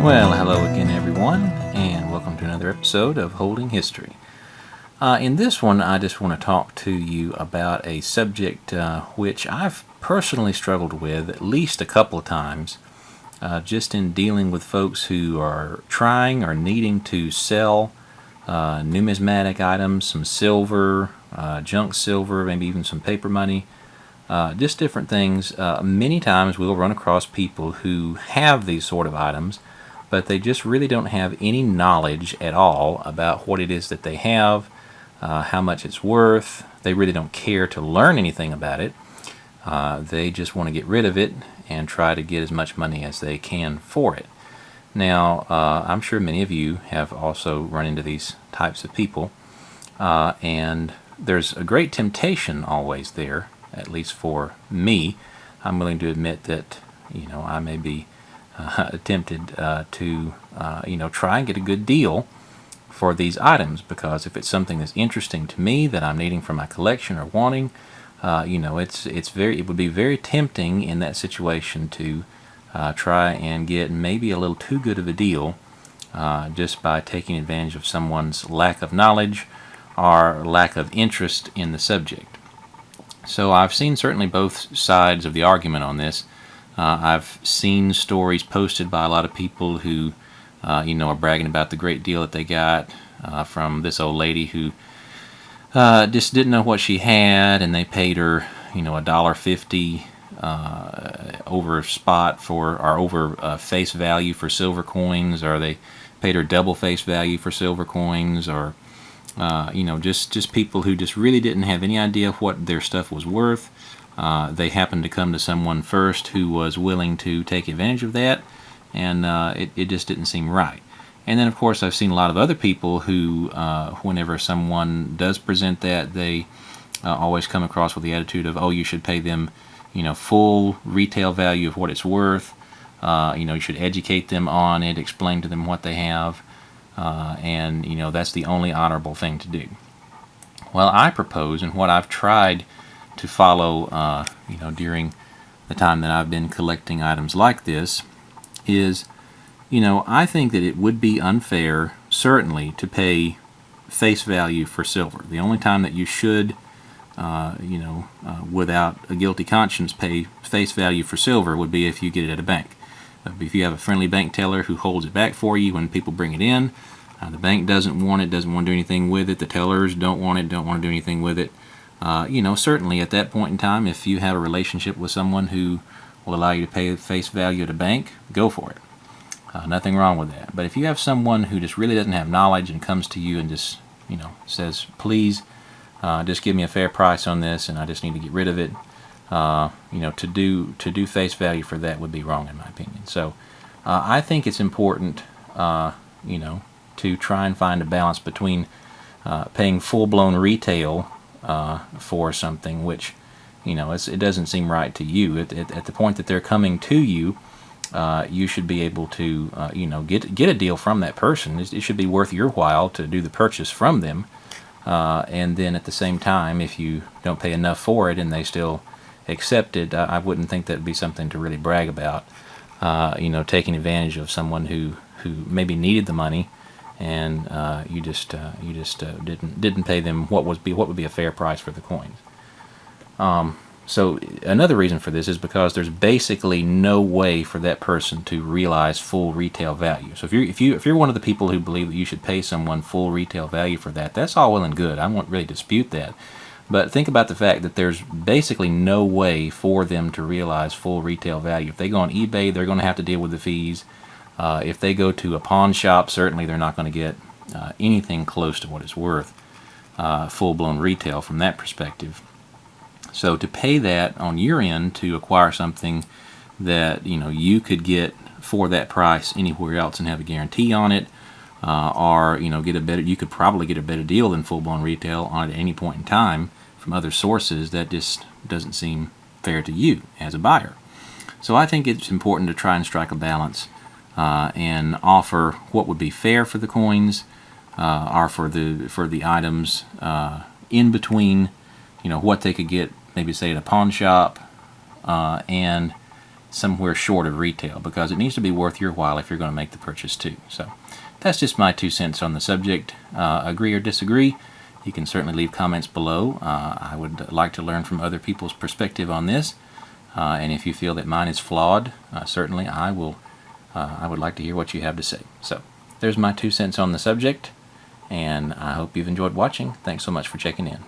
Well, hello again, everyone, and welcome to another episode of Holding History. In this one, I just want to talk to you about a subject which I've personally struggled with at least a couple of times, just in dealing with folks who are trying or needing to sell numismatic items, some silver, junk silver, maybe even some paper money, just different things. Many times we'll run across people who have these sort of items, but they just really don't have any knowledge at all about what it is that they have, how much it's worth. They really don't care to learn anything about it. They just want to get rid of it and try to get as much money as they can for it. Now, I'm sure many of you have also run into these types of people, and there's a great temptation always there, at least for me. I'm willing to admit that, I may be tempted to try and get a good deal for these items, because if it's something that's interesting to me that I'm needing for my collection or wanting, it would be very tempting in that situation to try and get maybe a little too good of a deal just by taking advantage of someone's lack of knowledge or lack of interest in the subject. So I've seen certainly both sides of the argument on this. I've seen stories posted by a lot of people who, are bragging about the great deal that they got from this old lady who just didn't know what she had, and they paid her, $1.50 over spot for, or over face value for silver coins, or they paid her double face value for silver coins, or just people who just really didn't have any idea what their stuff was worth. They happened to come to someone first who was willing to take advantage of that, and it just didn't seem right. And then, of course, I've seen a lot of other people who, whenever someone does present that, they always come across with the attitude of, oh, you should pay them, full retail value of what it's worth. You should educate them on it, explain to them what they have, and that's the only honorable thing to do. Well, I propose, and what I've tried to follow, during the time that I've been collecting items like this, is, I think that it would be unfair, certainly, to pay face value for silver. The only time that you should, without a guilty conscience, pay face value for silver would be if you get it at a bank. If you have a friendly bank teller who holds it back for you when people bring it in, the bank doesn't want it, doesn't want to do anything with it, the tellers don't want it, don't want to do anything with it. Certainly at that point in time, if you have a relationship with someone who will allow you to pay face value at a bank, go for it. Nothing wrong with that. But if you have someone who just really doesn't have knowledge and comes to you and just, says, please, just give me a fair price on this and I just need to get rid of it, to do face value for that would be wrong in my opinion. So I think it's important, to try and find a balance between paying full-blown retail for something which, it doesn't seem right to you. At the point that they're coming to you, you should be able to, get a deal from that person. It should be worth your while to do the purchase from them. And then at the same time, if you don't pay enough for it and they still accept it, I wouldn't think that'd be something to really brag about. Taking advantage of someone who maybe needed the money, and you just didn't pay them what would be a fair price for the coins. So another reason for this is because there's basically no way for that person to realize full retail value. So if you're one of the people who believe that you should pay someone full retail value for that, that's all well and good. I won't really dispute that. But think about the fact that there's basically no way for them to realize full retail value. If they go on eBay, they're going to have to deal with the fees. If they go to a pawn shop, certainly they're not going to get anything close to what it's worth, full-blown retail from that perspective. So to pay that on your end to acquire something that you could get for that price anywhere else and have a guarantee on it, or you could probably get a better deal than full-blown retail on it at any point in time from other sources, that just doesn't seem fair to you as a buyer. So I think it's important to try and strike a balance and offer what would be fair for the coins, or for the items in between, what they could get maybe say at a pawn shop, and somewhere short of retail, because it needs to be worth your while if you're going to make the purchase too. So that's just my 2 cents on the subject. Agree or disagree, you can certainly leave comments below. I would like to learn from other people's perspective on this, and if you feel that mine is flawed, certainly I would like to hear what you have to say. So there's my 2 cents on the subject, and I hope you've enjoyed watching. Thanks so much for checking in.